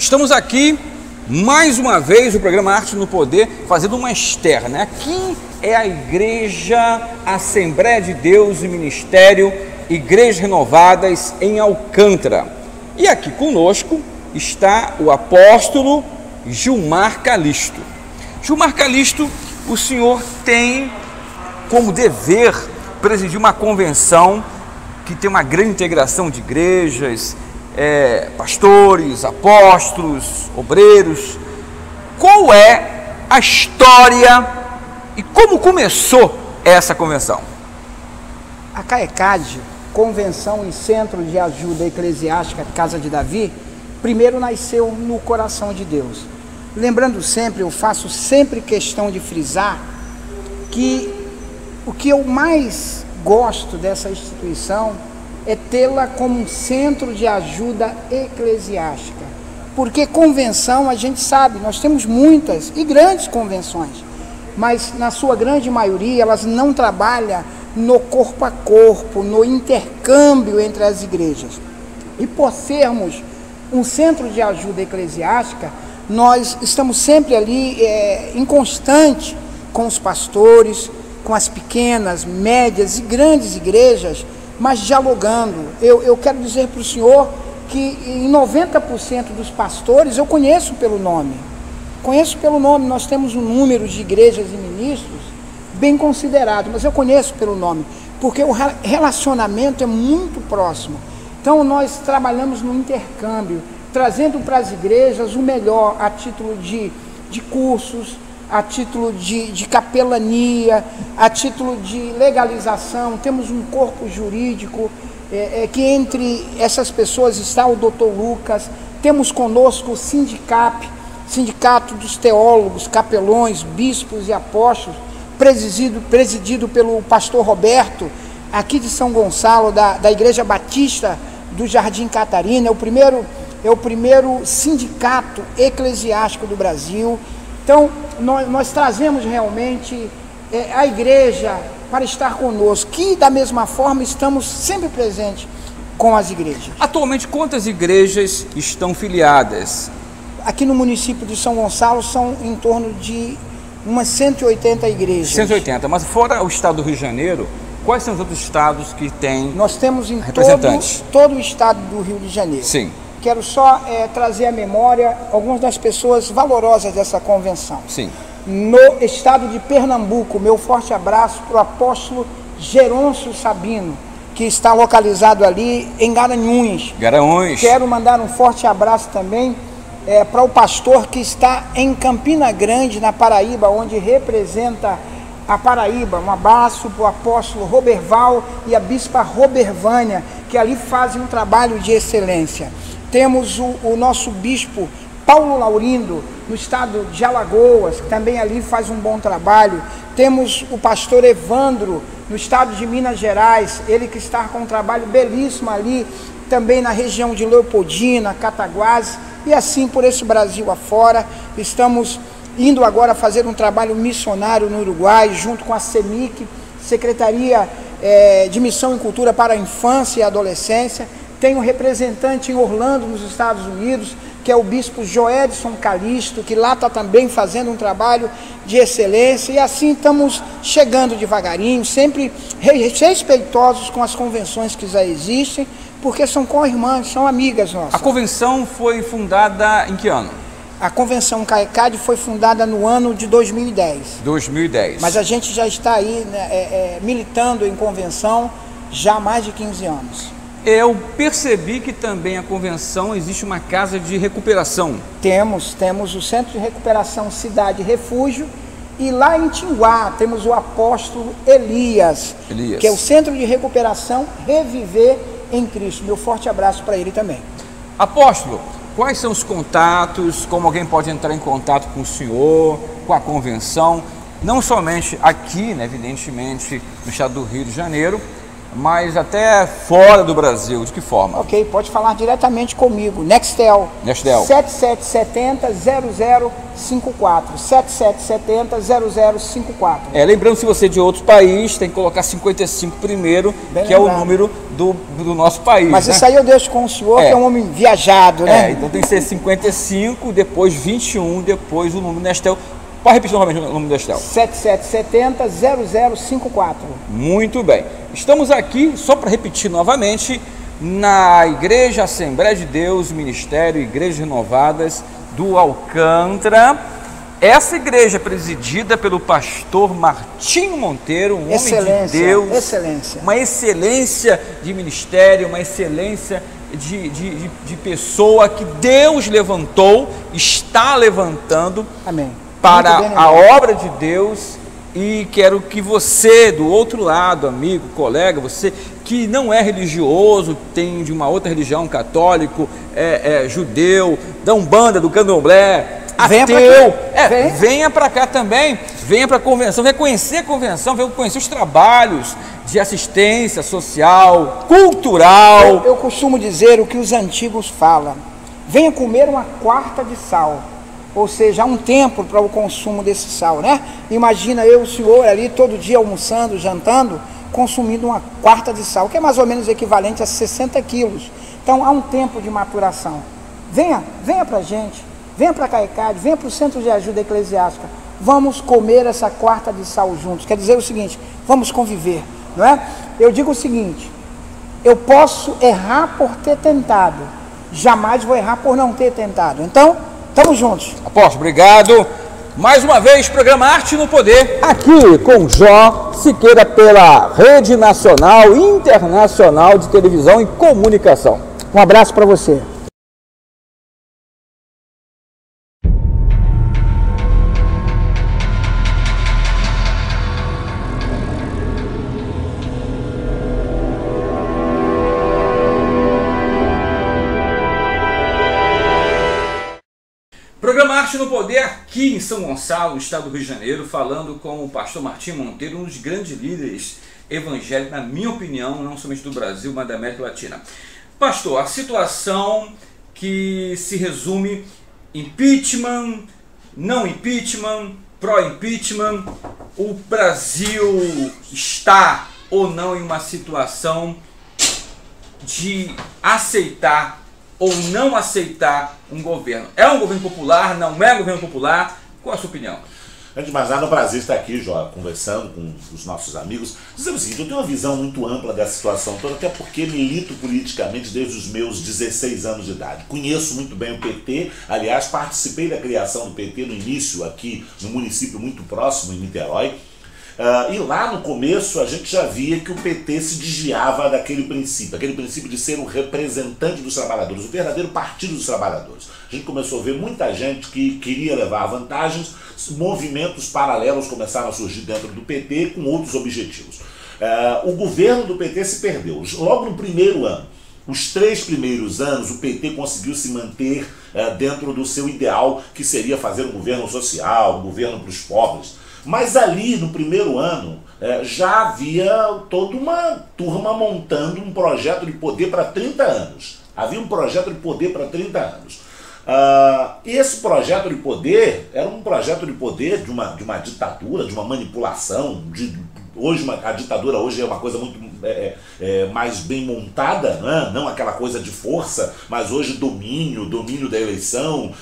Estamos aqui, mais uma vez, o programa Arte no Poder, fazendo uma externa. Aqui é a Igreja Assembleia de Deus e Ministério Igrejas Renovadas em Alcântara. E aqui conosco está o apóstolo Gilmar Calixto. Gilmar Calixto, o senhor tem como dever presidir uma convenção que tem uma grande integração de igrejas, pastores, apóstolos, obreiros. Qual é a história e como começou essa convenção? A CAECAD, Convenção e Centro de Ajuda Eclesiástica Casa de Davi, primeiro nasceu no coração de Deus. Lembrando sempre, eu faço sempre questão de frisar que o que eu mais gosto dessa instituição é tê-la como um centro de ajuda eclesiástica. Porque convenção, a gente sabe, nós temos muitas e grandes convenções, mas na sua grande maioria elas não trabalham no corpo a corpo, no intercâmbio entre as igrejas. E por sermos um centro de ajuda eclesiástica, nós estamos sempre ali em constante com os pastores, com as pequenas, médias e grandes igrejas, mas dialogando. Eu quero dizer para o senhor que em 90% dos pastores eu conheço pelo nome. Nós temos um número de igrejas e ministros bem considerado, mas eu conheço pelo nome, porque o relacionamento é muito próximo. Então nós trabalhamos no intercâmbio, trazendo para as igrejas o melhor a título de cursos, a título de capelania, a título de legalização. Temos um corpo jurídico que entre essas pessoas está o Dr. Lucas. Temos conosco o Sindicato dos Teólogos, Capelões, Bispos e Apóstolos, presidido pelo pastor Roberto, aqui de São Gonçalo, da Igreja Batista do Jardim Catarina. É o primeiro sindicato eclesiástico do Brasil. Então, nós trazemos realmente a igreja para estar conosco, que da mesma forma estamos sempre presentes com as igrejas. Atualmente, quantas igrejas estão filiadas? Aqui no município de São Gonçalo são em torno de umas 180 igrejas. 180, mas fora o estado do Rio de Janeiro, quais são os outros estados que têm representantes? Nós temos em todo o estado do Rio de Janeiro. Sim. Quero só trazer à memória algumas das pessoas valorosas dessa convenção. Sim. No estado de Pernambuco, meu forte abraço para o apóstolo Gerôncio Sabino, que está localizado ali em Garanhuns. Quero mandar um forte abraço também para o pastor que está em Campina Grande, na Paraíba, onde representa a Paraíba. Um abraço para o apóstolo Roberval e a bispa Robervânia, que ali fazem um trabalho de excelência. Temos o nosso bispo Paulo Laurindo, no estado de Alagoas, que também ali faz um bom trabalho. Temos o pastor Evandro, no estado de Minas Gerais, ele que está com um trabalho belíssimo ali, também na região de Leopoldina, Cataguases, e assim por esse Brasil afora. Estamos indo agora fazer um trabalho missionário no Uruguai, junto com a CEMIC, Secretaria de Missão e Cultura para a Infância e Adolescência. Tem um representante em Orlando, nos Estados Unidos, que é o bispo Joedson Calixto, que lá está também fazendo um trabalho de excelência. E assim estamos chegando devagarinho, sempre respeitosos com as convenções que já existem, porque são co-irmãs, são amigas nossas. A convenção foi fundada em que ano? A convenção CAECAD foi fundada no ano de 2010. 2010. Mas a gente já está aí militando em convenção já há mais de 15 anos. Eu percebi que também a convenção existe uma casa de recuperação. Temos o Centro de Recuperação Cidade Refúgio, e lá em Tinguá temos o apóstolo Elias, que é o Centro de Recuperação Reviver em Cristo. Meu forte abraço para ele também. Apóstolo, quais são os contatos, como alguém pode entrar em contato com o senhor, com a convenção, não somente aqui, né, evidentemente, no estado do Rio de Janeiro, mas até fora do Brasil, de que forma? Ok, pode falar diretamente comigo. Nextel. Nextel. 7770-0054. 7770-0054. Lembrando, se você é de outro país, tem que colocar 55 primeiro, Bem que lembrado. É o número do nosso país. Mas isso aí eu deixo com o senhor, que é um homem viajado, né? Então tem que ser 55, depois 21, depois o número Nextel. Pode repetir novamente o número do Nextel. 7770-0054. Muito bem. Estamos aqui, só para repetir novamente, na Igreja Assembleia de Deus, Ministério Igrejas Renovadas do Alcântara. Essa igreja é presidida pelo pastor Martinho Monteiro, um homem de Deus. Excelência. Uma excelência de ministério, uma excelência de pessoa que Deus levantou, está levantando. Amém. Para a obra de Deus. E quero que você, do outro lado, amigo, colega, você que não é religioso, tem de uma outra religião, católico, judeu, da Umbanda, do Candomblé, ateu, venha para cá também, venha para a convenção, venha conhecer a convenção, venha conhecer os trabalhos de assistência social, cultural. Eu costumo dizer o que os antigos falam: venha comer uma quarta de sal. Ou seja, há um tempo para o consumo desse sal, né? Imagina eu, o senhor, ali todo dia almoçando, jantando, consumindo uma quarta de sal, que é mais ou menos equivalente a 60 quilos. Então, há um tempo de maturação. Venha para a gente, venha para a CAECAD, venha para o Centro de Ajuda Eclesiástica. Vamos comer essa quarta de sal juntos. Quer dizer o seguinte, vamos conviver, não é? Eu digo o seguinte: eu posso errar por ter tentado, jamais vou errar por não ter tentado. Então, estamos juntos. Apóstolo, obrigado. Mais uma vez, programa Arte no Poder. Aqui com Jó Siqueira pela Rede Nacional e Internacional de Televisão e Comunicação. Um abraço para você. Programa Arte no Poder aqui em São Gonçalo, no estado do Rio de Janeiro, falando com o pastor Martinho Monteiro, um dos grandes líderes evangélicos, na minha opinião, não somente do Brasil, mas da América Latina. Pastor, a situação que se resume impeachment, não impeachment, pró-impeachment, o Brasil está ou não em uma situação de aceitar ou não aceitar um governo. É um governo popular? Não é um governo popular? Qual a sua opinião? Antes de mais nada, é um prazer estar aqui, Jó, conversando com os nossos amigos. Dizendo o seguinte, eu tenho uma visão muito ampla da situação toda, até porque milito politicamente desde os meus 16 anos de idade. Conheço muito bem o PT, aliás, participei da criação do PT no início aqui no município muito próximo, em Niterói. E lá no começo a gente já via que o PT se desviava daquele princípio de ser o representante dos trabalhadores, o verdadeiro partido dos trabalhadores. A gente começou a ver muita gente que queria levar vantagens, movimentos paralelos começaram a surgir dentro do PT com outros objetivos. O governo do PT se perdeu. Logo no primeiro ano, os 3 primeiros anos, o PT conseguiu se manter dentro do seu ideal, que seria fazer um governo social, um governo para os pobres. Mas ali, no primeiro ano, já havia toda uma turma montando um projeto de poder para 30 anos. Havia um projeto de poder para 30 anos. E esse projeto de poder era um projeto de poder de uma ditadura, de uma manipulação. A ditadura hoje é uma coisa muito mais bem montada, né? Não aquela coisa de força, mas hoje domínio da eleição,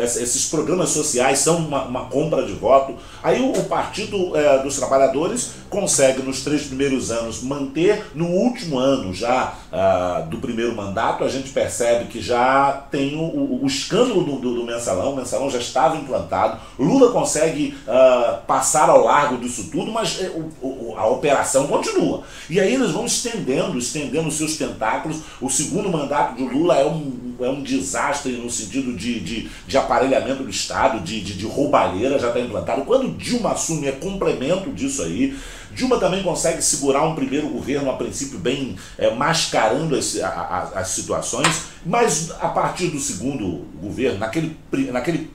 esses programas sociais são uma compra de voto. Aí o Partido dos Trabalhadores consegue nos 3 primeiros anos manter. No último ano já do primeiro mandato, a gente percebe que já tem o escândalo do mensalão. O mensalão já estava implantado. Lula consegue passar ao largo disso tudo, mas a operação continua. E aí eles vão estendendo os seus tentáculos. O segundo mandato de Lula é um desastre no sentido de aparelhamento do Estado, de roubalheira, já está implantado. Quando Dilma assume, é complemento disso aí. Dilma também consegue segurar um primeiro governo, a princípio bem mascarando as situações, mas a partir do segundo governo, naquele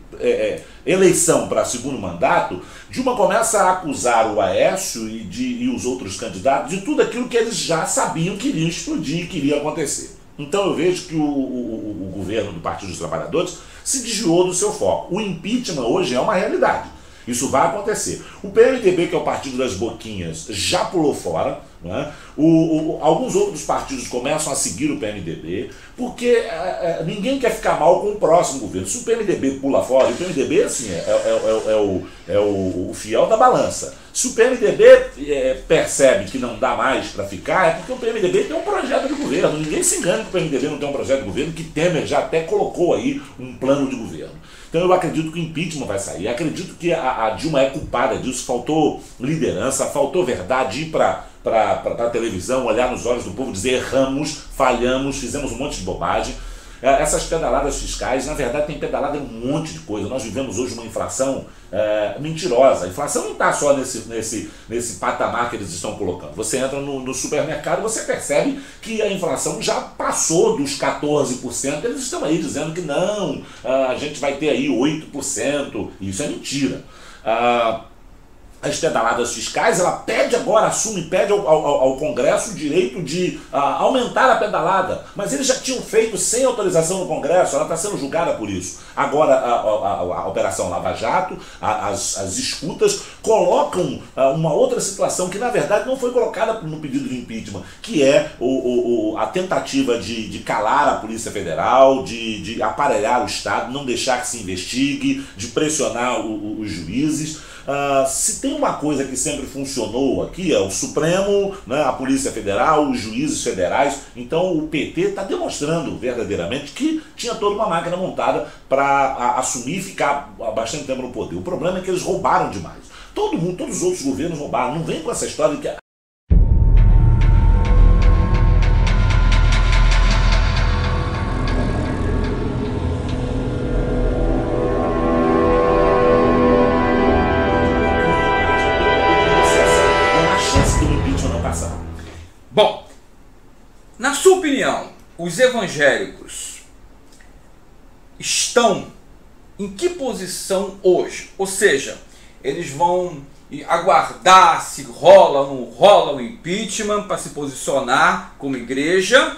eleição para segundo mandato, Dilma começa a acusar o Aécio e os outros candidatos de tudo aquilo que eles já sabiam que iria explodir e que iria acontecer. Então eu vejo que o governo do Partido dos Trabalhadores se desviou do seu foco. O impeachment hoje é uma realidade. Isso vai acontecer. O PMDB, que é o partido das boquinhas, já pulou fora, né? Alguns outros partidos começam a seguir o PMDB, porque ninguém quer ficar mal com o próximo governo. Se o PMDB pula fora, o PMDB assim, é o fiel da balança. Se o PMDB percebe que não dá mais para ficar, é porque o PMDB tem um projeto de governo. Ninguém se engana que o PMDB não tem um projeto de governo, que Temer já até colocou aí um plano de governo. Então eu acredito que o impeachment vai sair, acredito que a Dilma é culpada disso, faltou liderança, faltou verdade, ir para a televisão, olhar nos olhos do povo, dizer erramos, falhamos, fizemos um monte de bobagem. Essas pedaladas fiscais, na verdade, tem pedalada em um monte de coisa. Nós vivemos hoje uma inflação mentirosa. A inflação não está só nesse patamar que eles estão colocando. Você entra no supermercado e você percebe que a inflação já passou dos 14%. Eles estão aí dizendo que não, a gente vai ter aí 8%. Isso é mentira. As pedaladas fiscais, ela pede agora, pede ao Congresso o direito de aumentar a pedalada, mas eles já tinham feito sem autorização do Congresso, ela está sendo julgada por isso. Agora a Operação Lava Jato, as escutas, colocam uma outra situação que na verdade não foi colocada no pedido de impeachment, que é a tentativa de calar a Polícia Federal, de aparelhar o Estado, não deixar que se investigue, de pressionar os juízes. Se tem uma coisa que sempre funcionou aqui, é o Supremo, né, a Polícia Federal, os juízes federais. Então o PT está demonstrando verdadeiramente que tinha toda uma máquina montada para assumir e ficar bastante tempo no poder. O problema é que eles roubaram demais. Todos os outros governos roubaram. Não vem com essa história de que Bom, na sua opinião, os evangélicos estão em que posição hoje? Ou seja, eles vão aguardar se rola ou não rola o impeachment para se posicionar como igreja,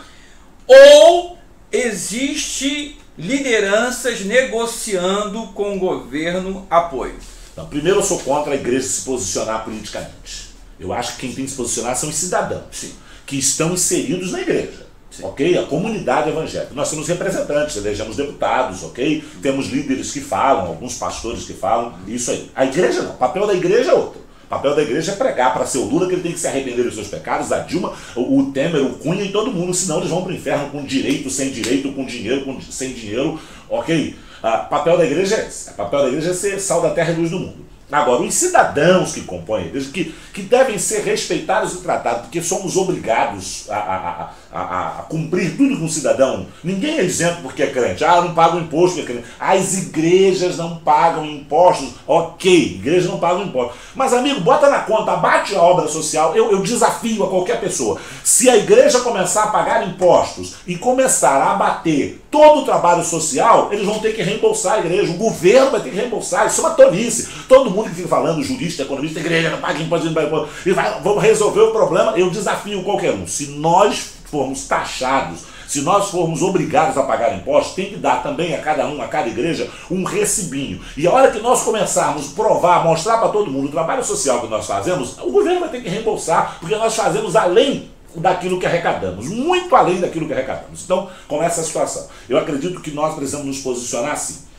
ou existe lideranças negociando com o governo apoio? Não, primeiro eu sou contra a igreja se posicionar politicamente. Eu acho que quem tem que se posicionar são os cidadãos. Sim. Que estão inseridos na igreja, sim, ok? A comunidade evangélica. Nós temos representantes, elegemos deputados, ok? Temos líderes que falam, alguns pastores que falam, isso aí. A igreja não, o papel da igreja é outro. O papel da igreja é pregar para ser o Lula que ele tem que se arrepender dos seus pecados, a Dilma, o Temer, o Cunha e todo mundo, senão eles vão para o inferno com direito, sem direito, com dinheiro, sem dinheiro, ok? O papel da igreja é esse. O papel da igreja é ser sal da terra e luz do mundo. Agora, os cidadãos que compõem a igreja, que devem ser respeitados e tratados, porque somos obrigados a cumprir tudo que um cidadão. Ninguém é isento porque é crente. Não paga imposto porque é crente. As igrejas não pagam impostos. Ok, igrejas não pagam impostos. Mas, amigo, bota na conta, abate a obra social. Eu desafio a qualquer pessoa. Se a igreja começar a pagar impostos e começar a abater todo o trabalho social, eles vão ter que reembolsar a igreja. O governo vai ter que reembolsar. Isso é uma tolice. Todo mundo que fica falando, jurista, economista, igreja, não paga imposto, não paga imposto, e vamos resolver o problema. Eu desafio qualquer um. Se nós formos taxados, se nós formos obrigados a pagar impostos, tem que dar também a cada um, a cada igreja, um recibinho. E a hora que nós começarmos a provar, mostrar para todo mundo o trabalho social que nós fazemos, o governo vai ter que reembolsar, porque nós fazemos além daquilo que arrecadamos, muito além daquilo que arrecadamos. Então, começa a situação. Eu acredito que nós precisamos nos posicionar assim.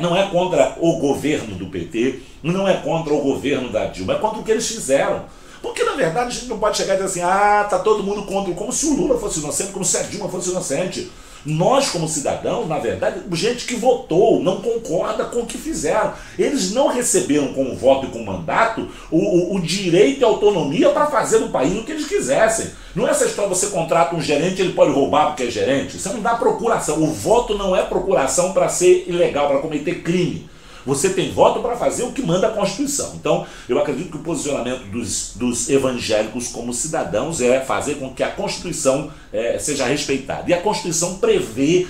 Não é contra o governo do PT, não é contra o governo da Dilma, é contra o que eles fizeram. Porque, na verdade, a gente não pode chegar e dizer assim, tá todo mundo contra, como se o Lula fosse inocente, como se a Dilma fosse inocente. Nós, como cidadãos, na verdade, gente que votou, não concorda com o que fizeram. Eles não receberam com o voto e com o mandato o direito e a autonomia para fazer no país o que eles quisessem. Não é essa história, você contrata um gerente, ele pode roubar porque é gerente. Você não dá procuração. O voto não é procuração para ser ilegal, para cometer crime. Você tem voto para fazer o que manda a Constituição. Então, eu acredito que o posicionamento dos evangélicos como cidadãos é fazer com que a Constituição seja respeitada. E a Constituição prevê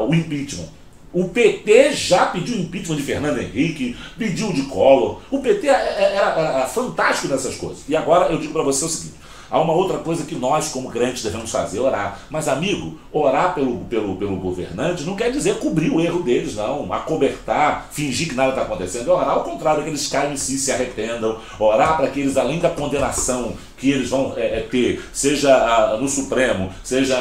o impeachment. O PT já pediu impeachment de Fernando Henrique, pediu de Collor. O PT era fantástico nessas coisas. E agora eu digo para você o seguinte: há uma outra coisa que nós, como crentes, devemos fazer, orar. Mas, amigo, orar pelo governante não quer dizer cobrir o erro deles, não. Acobertar, fingir que nada está acontecendo. Orar ao contrário, que eles caiam em si, se arrependam. Orar para que eles, além da condenação que eles vão ter, seja no Supremo, seja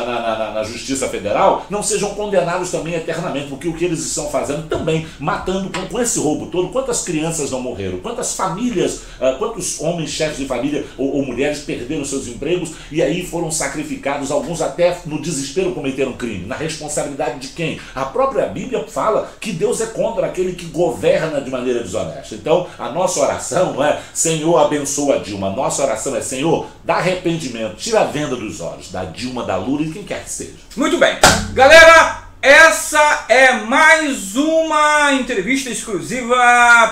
na Justiça Federal, não sejam condenados também eternamente, porque o que eles estão fazendo também, matando com esse roubo todo, quantas crianças não morreram, quantas famílias, quantos homens, chefes de família ou mulheres perderam seus empregos e aí foram sacrificados, alguns até no desespero cometeram crime. Na responsabilidade de quem? A própria Bíblia fala que Deus é contra aquele que governa de maneira desonesta. Então, a nossa oração não é Senhor, abençoa a Dilma. A nossa oração é Senhor, dá arrependimento, tira a venda dos olhos da Dilma, da Lula e de quem quer que seja. Muito bem. Galera, essa é mais uma entrevista exclusiva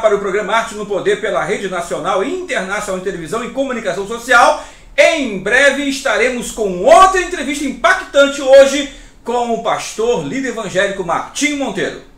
para o programa Arte no Poder pela Rede Nacional e Internacional de Televisão e Comunicação Social. Em breve estaremos com outra entrevista impactante hoje com o pastor líder evangélico Martinho Monteiro.